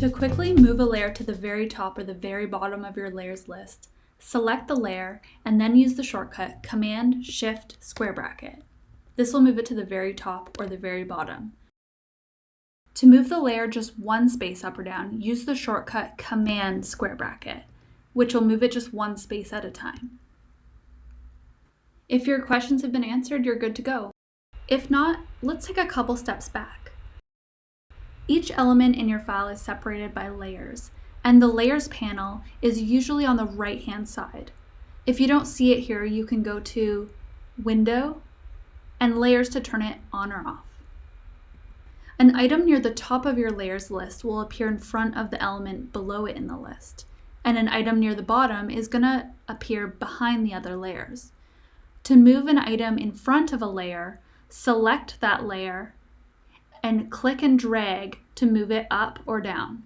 To quickly move a layer to the very top or the very bottom of your layers list, select the layer and then use the shortcut Command-Shift-Square bracket. This will move it to the very top or the very bottom. To move the layer just one space up or down, use the shortcut Command-Square bracket, which will move it just one space at a time. If your questions have been answered, you're good to go. If not, let's take a couple steps back. Each element in your file is separated by layers, and the Layers panel is usually on the right-hand side. If you don't see it here, you can go to Window and Layers to turn it on or off. An item near the top of your layers list will appear in front of the element below it in the list, and an item near the bottom is going to appear behind the other layers. To move an item in front of a layer, select that layer and click and drag to move it up or down.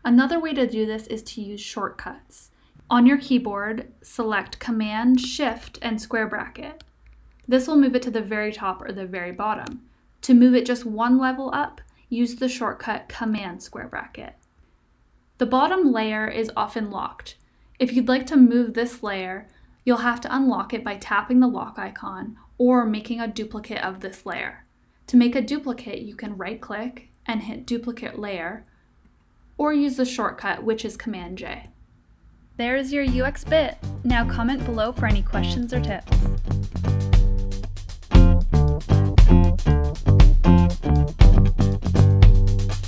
Another way to do this is to use shortcuts. On your keyboard, select Command, Shift, and Square bracket. This will move it to the very top or the very bottom. To move it just one level up, use the shortcut Command Square bracket. The bottom layer is often locked. If you'd like to move this layer, you'll have to unlock it by tapping the lock icon or making a duplicate of this layer. To make a duplicate, you can right-click and hit Duplicate Layer, or use the shortcut, which is Command-J. There's your UX bit. Now comment below for any questions or tips.